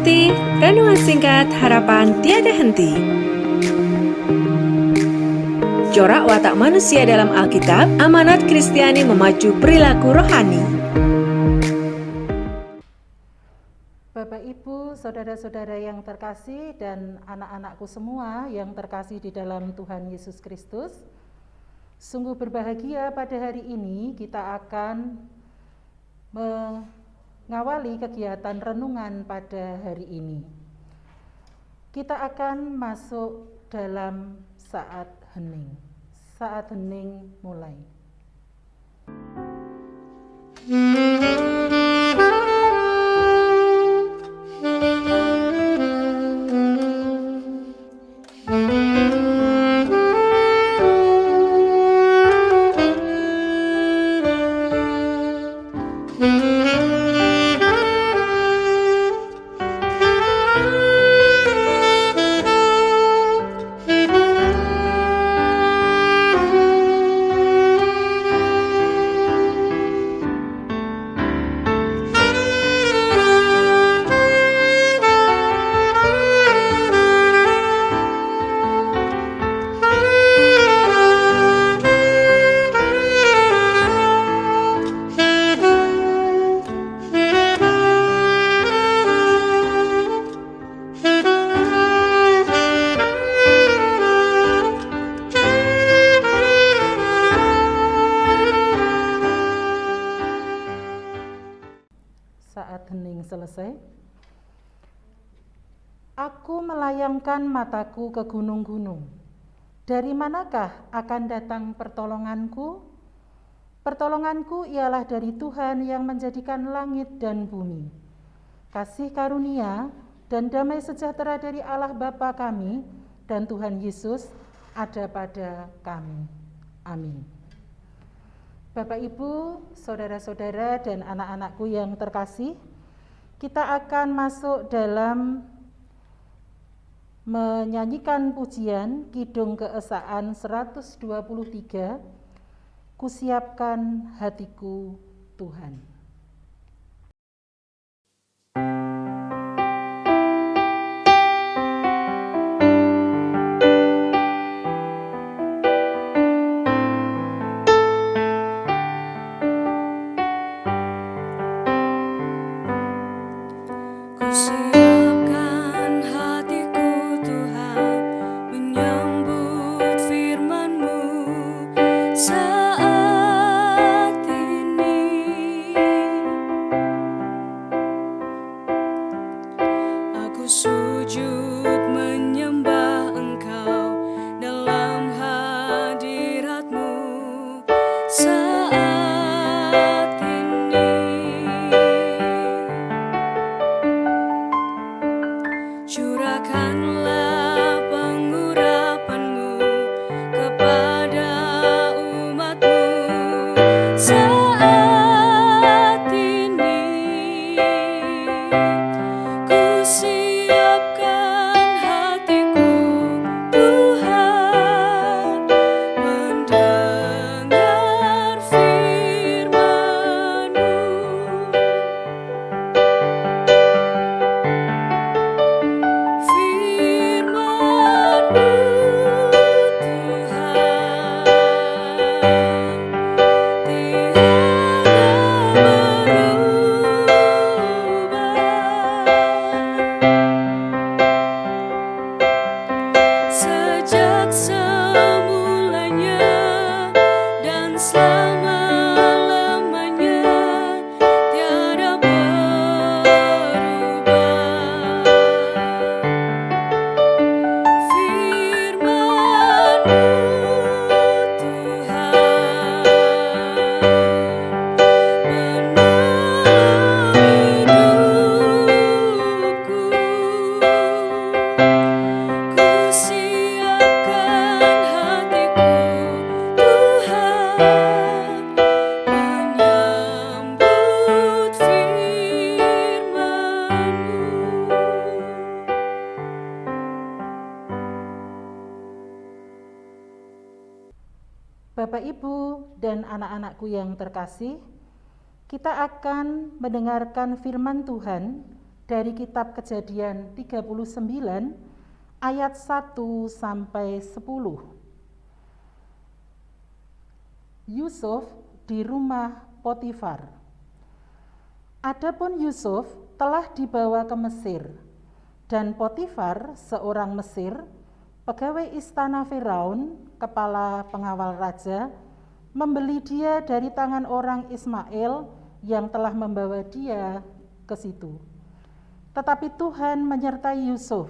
Ikuti renungan singkat harapan tiada henti. Corak watak manusia dalam Alkitab, amanat Kristiani memacu perilaku rohani. Bapak, Ibu, saudara-saudara yang terkasih dan anak-anakku semua yang terkasih di dalam Tuhan Yesus Kristus, sungguh berbahagia pada hari ini kita akan mengawali kegiatan renungan pada hari ini. Kita akan masuk dalam saat hening. Saat hening mulai. Saat hening selesai. Aku melayangkan mataku ke gunung-gunung. Dari manakah akan datang pertolonganku? Pertolonganku ialah dari Tuhan yang menjadikan langit dan bumi. Kasih karunia dan damai sejahtera dari Allah Bapa kami dan Tuhan Yesus ada pada kami. Amin. Bapak, Ibu, saudara-saudara dan anak-anakku yang terkasih, kita akan masuk dalam menyanyikan pujian Kidung Keesaan 123, Kusiapkan Hatiku Tuhan. Bapak, Ibu, dan anak-anakku yang terkasih, kita akan mendengarkan firman Tuhan dari kitab Kejadian 39 ayat 1 sampai 10. Yusuf di rumah Potifar. Adapun Yusuf telah dibawa ke Mesir, dan Potifar, seorang Mesir, pegawai istana Firaun, kepala pengawal raja, membeli dia dari tangan orang Ismail yang telah membawa dia ke situ. Tetapi Tuhan menyertai Yusuf,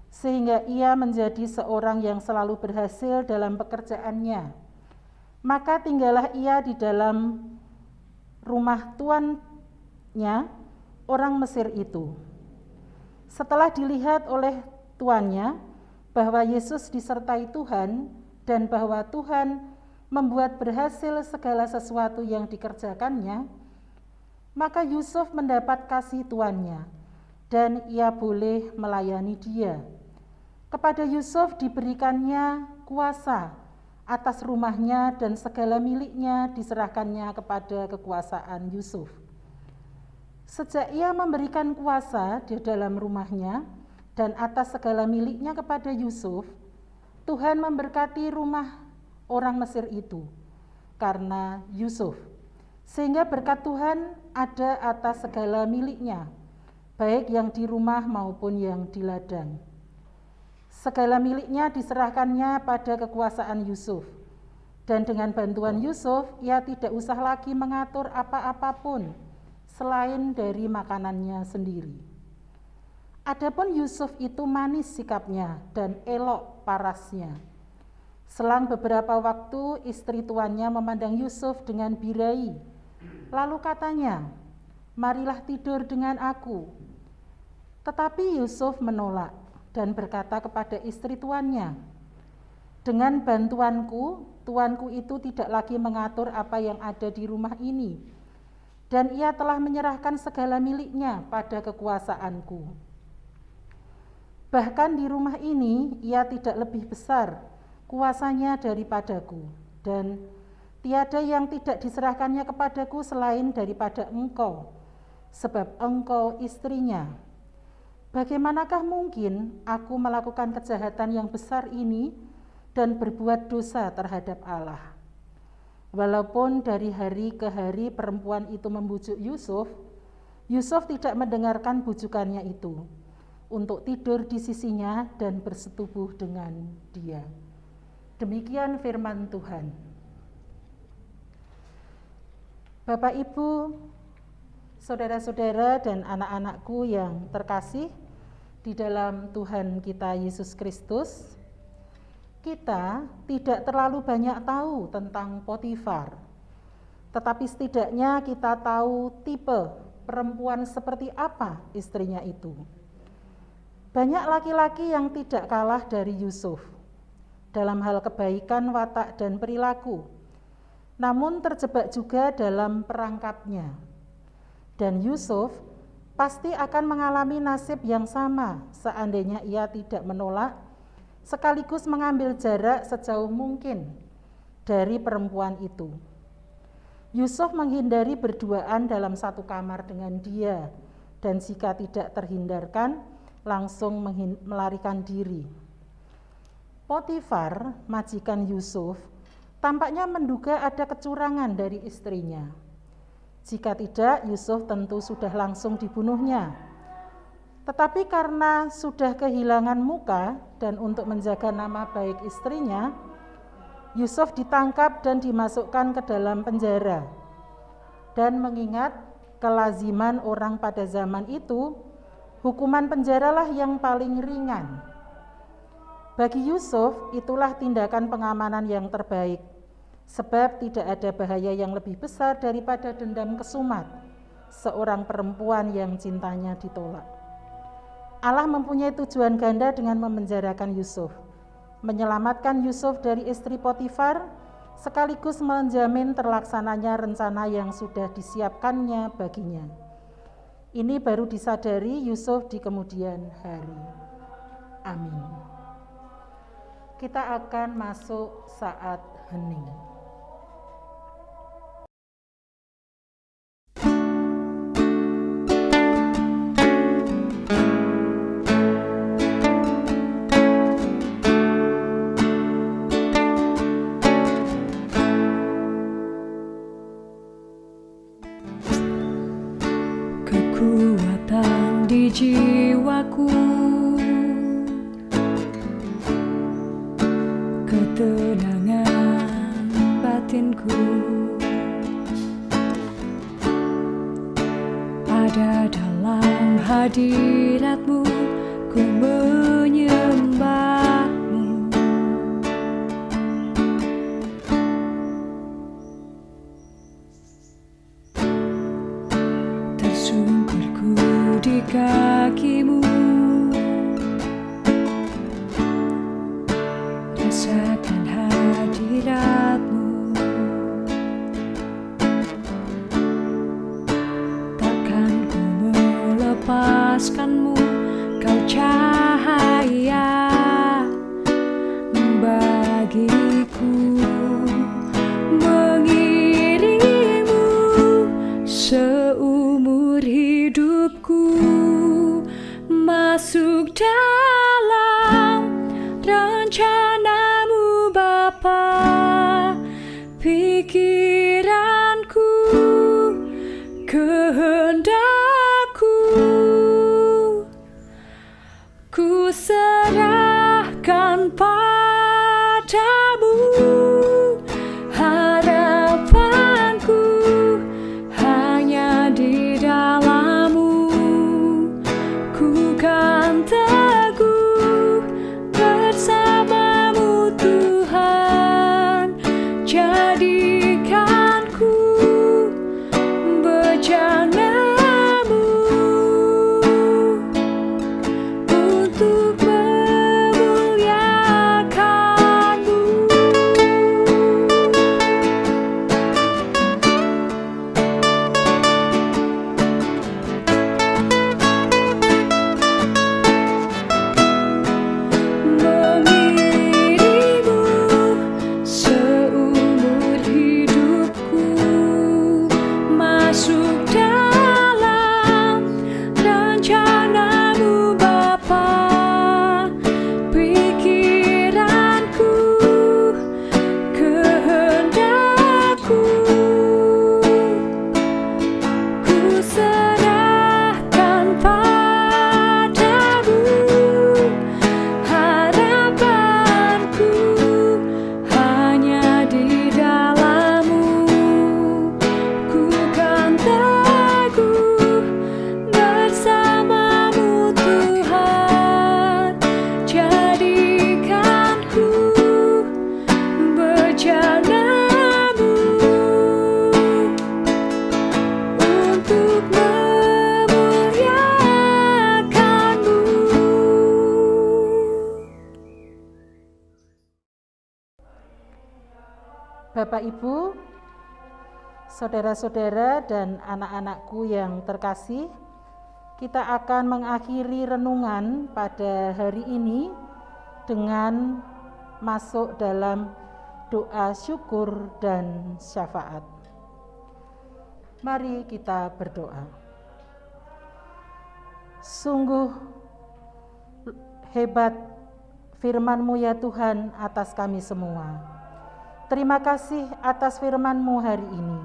sehingga ia menjadi seorang yang selalu berhasil dalam pekerjaannya. Maka tinggallah ia di dalam rumah tuannya, orang Mesir itu. Setelah dilihat oleh tuannya bahwa Yesus disertai Tuhan dan bahwa Tuhan membuat berhasil segala sesuatu yang dikerjakannya, maka Yusuf mendapat kasih tuannya dan ia boleh melayani dia. Kepada Yusuf diberikannya kuasa atas rumahnya dan segala miliknya diserahkannya kepada kekuasaan Yusuf. Sejak ia memberikan kuasa di dalam rumahnya dan atas segala miliknya kepada Yusuf, Tuhan memberkati rumah orang Mesir itu karena Yusuf, sehingga berkat Tuhan ada atas segala miliknya, baik yang di rumah maupun yang di ladang. Segala miliknya diserahkannya pada kekuasaan Yusuf, dan dengan bantuan Yusuf ia tidak usah lagi mengatur apa-apapun selain dari makanannya sendiri. Adapun Yusuf itu manis sikapnya dan elok parasnya. Selang beberapa waktu istri tuannya memandang Yusuf dengan birahi, lalu katanya, "Marilah tidur dengan aku." Tetapi Yusuf menolak dan berkata kepada istri tuannya, "Dengan bantuanku, tuanku itu tidak lagi mengatur apa yang ada di rumah ini, dan ia telah menyerahkan segala miliknya pada kekuasaanku. Bahkan di rumah ini ia tidak lebih besar kuasanya daripadaku, dan tiada yang tidak diserahkannya kepadaku selain daripada engkau, sebab engkau istrinya. Bagaimanakah mungkin aku melakukan kejahatan yang besar ini dan berbuat dosa terhadap Allah?" Walaupun dari hari ke hari perempuan itu membujuk Yusuf, Yusuf tidak mendengarkan bujukannya itu untuk tidur di sisinya dan bersetubuh dengan dia. Demikian firman Tuhan. Bapak, Ibu, saudara-saudara dan anak-anakku yang terkasih di dalam Tuhan kita Yesus Kristus, kita tidak terlalu banyak tahu tentang Potifar, tetapi setidaknya kita tahu tipe perempuan seperti apa istrinya itu. Banyak laki-laki yang tidak kalah dari Yusuf dalam hal kebaikan watak dan perilaku, namun terjebak juga dalam perangkapnya. Dan Yusuf pasti akan mengalami nasib yang sama seandainya ia tidak menolak sekaligus mengambil jarak sejauh mungkin dari perempuan itu. Yusuf menghindari berduaan dalam satu kamar dengan dia, dan jika tidak terhindarkan, langsung melarikan diri. Potifar, majikan Yusuf, tampaknya menduga ada kecurangan dari istrinya. Jika tidak, Yusuf tentu sudah langsung dibunuhnya. Tetapi karena sudah kehilangan muka dan untuk menjaga nama baik istrinya, Yusuf ditangkap dan dimasukkan ke dalam penjara. Dan mengingat kelaziman orang pada zaman itu, hukuman penjaralah yang paling ringan. Bagi Yusuf, itulah tindakan pengamanan yang terbaik, sebab tidak ada bahaya yang lebih besar daripada dendam kesumat seorang perempuan yang cintanya ditolak. Allah mempunyai tujuan ganda dengan memenjarakan Yusuf, menyelamatkan Yusuf dari istri Potifar, sekaligus menjamin terlaksananya rencana yang sudah disiapkannya baginya. Ini baru disadari Yusuf di kemudian hari. Amin. Kita akan masuk saat hening. jiwaku, ketenangan batinku. Ada dalam hadirat-Mu, ku menyembah-Mu. Tersungkurku di kaki-Mu, rasakan hadirat-Mu. Takkan ku melepaskan-Mu, Kau cahaya bagiku. Mengiringmu seumur hidupku, masuk dalam rencana-Mu Bapa. Pikiranku, kehendakku, ku serahkan padamu. Harapanku hanya di dalam-Mu, ku kan teguh bersama-Mu Tuhan. Jadikanku bejana-Mu untuk memuliakan-Mu. Mengiringmu seumur hidupku, masuk dalam rencana-Mu Bapa. Pikiranku, kehendakku, ku serahkan padamu. Harapanku hanya di dalam-Mu, ku kan teguh bersama-Mu Tuhan. Jadikanku bejana-Mu untuk memuliakan-Mu. Bapak, Ibu, saudara-saudara dan anak-anakku yang terkasih, kita akan mengakhiri renungan pada hari ini dengan masuk dalam doa syukur dan syafaat. Mari kita berdoa. Sungguh hebat firman-Mu ya Tuhan atas kami semua. Terima kasih atas firman-Mu hari ini.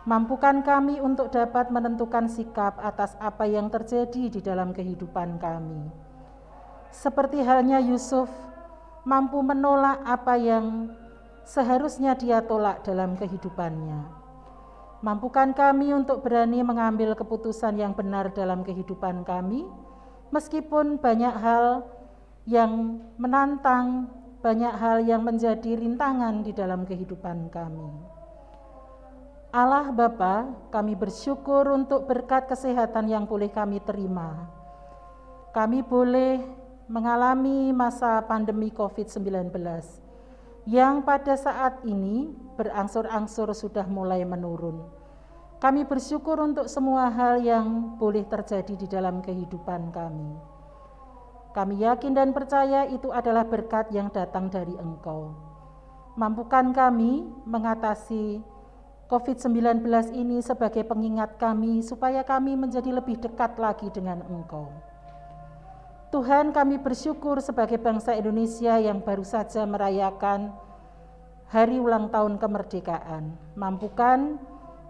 Mampukan kami untuk dapat menentukan sikap atas apa yang terjadi di dalam kehidupan kami. Seperti halnya Yusuf, mampu menolak apa yang seharusnya dia tolak dalam kehidupannya. Mampukan kami untuk berani mengambil keputusan yang benar dalam kehidupan kami, meskipun banyak hal yang menantang, banyak hal yang menjadi rintangan di dalam kehidupan kami. Allah Bapa, kami bersyukur untuk berkat kesehatan yang boleh kami terima. Kami boleh mengalami masa pandemi COVID-19 yang pada saat ini berangsur-angsur sudah mulai menurun. Kami bersyukur untuk semua hal yang boleh terjadi di dalam kehidupan kami. Kami yakin dan percaya itu adalah berkat yang datang dari Engkau. Mampukan kami mengatasi COVID-19 ini sebagai pengingat kami supaya kami menjadi lebih dekat lagi dengan Engkau. Tuhan, kami bersyukur sebagai bangsa Indonesia yang baru saja merayakan hari ulang tahun kemerdekaan. Mampukan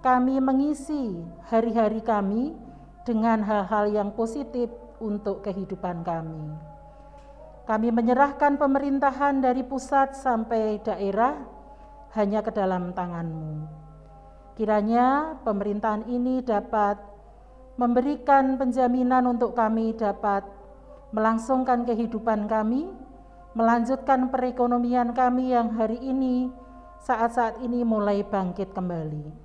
kami mengisi hari-hari kami dengan hal-hal yang positif untuk kehidupan kami. Kami menyerahkan pemerintahan dari pusat sampai daerah hanya ke dalam tangan-Mu. Kiranya pemerintahan ini dapat memberikan penjaminan untuk kami dapat melangsungkan kehidupan kami, melanjutkan perekonomian kami yang hari ini, saat-saat ini mulai bangkit kembali.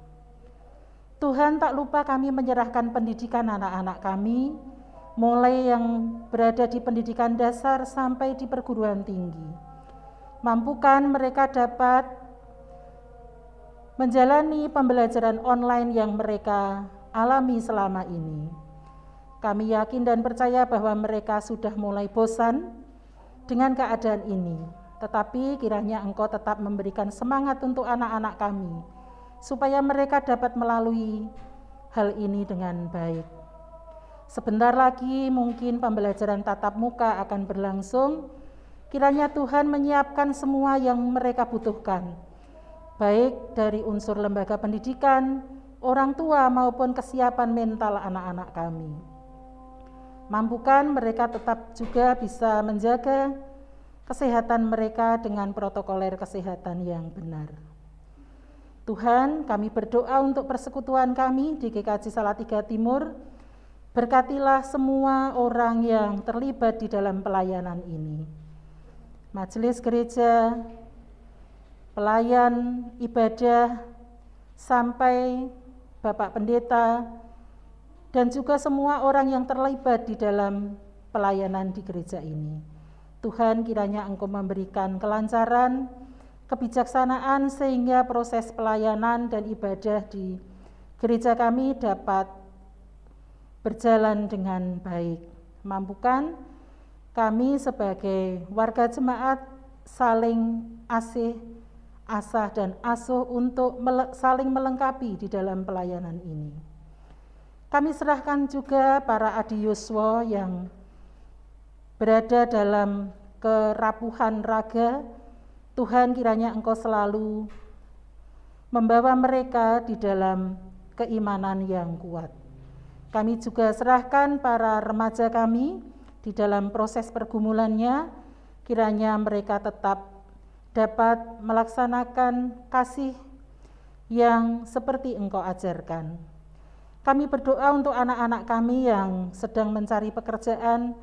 Tuhan, tak lupa kami menyerahkan pendidikan anak-anak kami, mulai yang berada di pendidikan dasar sampai di perguruan tinggi. Mampukan mereka dapat menjalani pembelajaran online yang mereka alami selama ini. Kami yakin dan percaya bahwa mereka sudah mulai bosan dengan keadaan ini, tetapi kiranya Engkau tetap memberikan semangat untuk anak-anak kami, supaya mereka dapat melalui hal ini dengan baik. Sebentar lagi mungkin pembelajaran tatap muka akan berlangsung, kiranya Tuhan menyiapkan semua yang mereka butuhkan, baik dari unsur lembaga pendidikan, orang tua maupun kesiapan mental anak-anak kami. Mampukan mereka tetap juga bisa menjaga kesehatan mereka dengan protokoler kesehatan yang benar. Tuhan, kami berdoa untuk persekutuan kami di GKJ Salatiga Timur. Berkatilah semua orang yang terlibat di dalam pelayanan ini. Majelis gereja, pelayan ibadah, sampai Bapak Pendeta, dan juga semua orang yang terlibat di dalam pelayanan di gereja ini. Tuhan, kiranya Engkau memberikan kelancaran, kebijaksanaan sehingga proses pelayanan dan ibadah di gereja kami dapat berjalan dengan baik. Mampukan kami sebagai warga jemaat saling asah dan asuh untuk saling melengkapi di dalam pelayanan ini. Kami serahkan juga para adiyuswa yang berada dalam kerapuhan raga. Tuhan, kiranya Engkau selalu membawa mereka di dalam keimanan yang kuat. Kami juga serahkan para remaja kami di dalam proses pergumulannya, kiranya mereka tetap dapat melaksanakan kasih yang seperti Engkau ajarkan. Kami berdoa untuk anak-anak kami yang sedang mencari pekerjaan.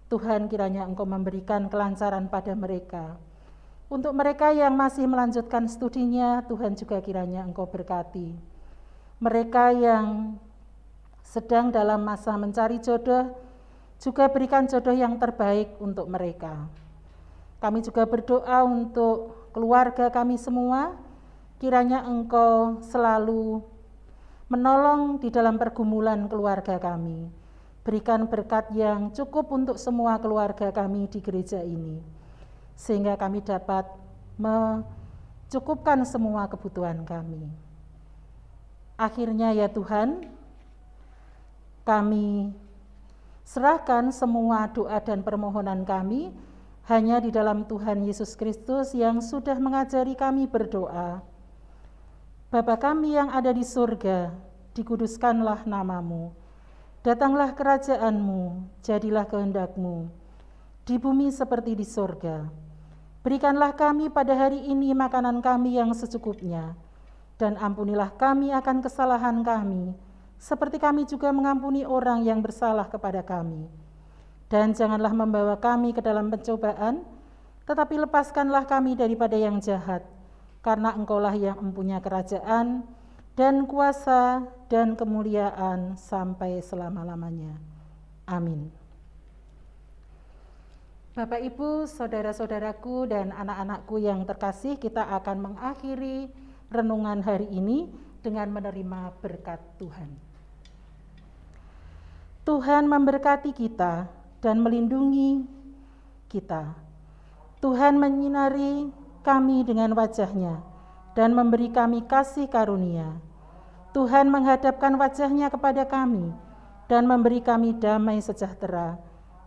Tuhan, kiranya Engkau memberikan kelancaran pada mereka. Untuk mereka yang masih melanjutkan studinya, Tuhan juga kiranya Engkau berkati. Mereka yang sedang dalam masa mencari jodoh, juga berikan jodoh yang terbaik untuk mereka. Kami juga berdoa untuk keluarga kami semua, kiranya Engkau selalu menolong di dalam pergumulan keluarga kami. Berikan berkat yang cukup untuk semua keluarga kami di gereja ini, sehingga kami dapat mencukupkan semua kebutuhan kami. Akhirnya ya Tuhan, kami serahkan semua doa dan permohonan kami hanya di dalam Tuhan Yesus Kristus yang sudah mengajari kami berdoa. Bapa kami yang ada di surga, dikuduskanlah nama-Mu. Datanglah kerajaan-Mu, jadilah kehendak-Mu, di bumi seperti di surga. Berikanlah kami pada hari ini makanan kami yang secukupnya, dan ampunilah kami akan kesalahan kami, seperti kami juga mengampuni orang yang bersalah kepada kami. Dan janganlah membawa kami ke dalam pencobaan, tetapi lepaskanlah kami daripada yang jahat, karena Engkaulah yang mempunyai kerajaan dan kuasa dan kemuliaan sampai selama-lamanya. Amin. Bapak, Ibu, saudara-saudaraku, dan anak-anakku yang terkasih, kita akan mengakhiri renungan hari ini dengan menerima berkat Tuhan. Tuhan memberkati kita dan melindungi kita. Tuhan menyinari kami dengan wajah-Nya dan memberi kami kasih karunia. Tuhan menghadapkan wajah-Nya kepada kami dan memberi kami damai sejahtera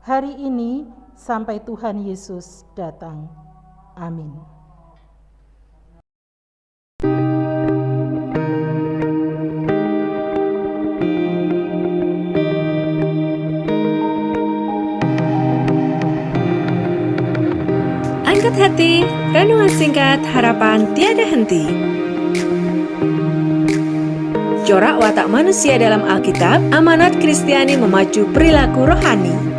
hari ini sampai Tuhan Yesus datang. Amin. Sahabat hati, renungan singkat harapan tiada henti. Corak watak manusia dalam Alkitab, amanat Kristiani memacu perilaku rohani.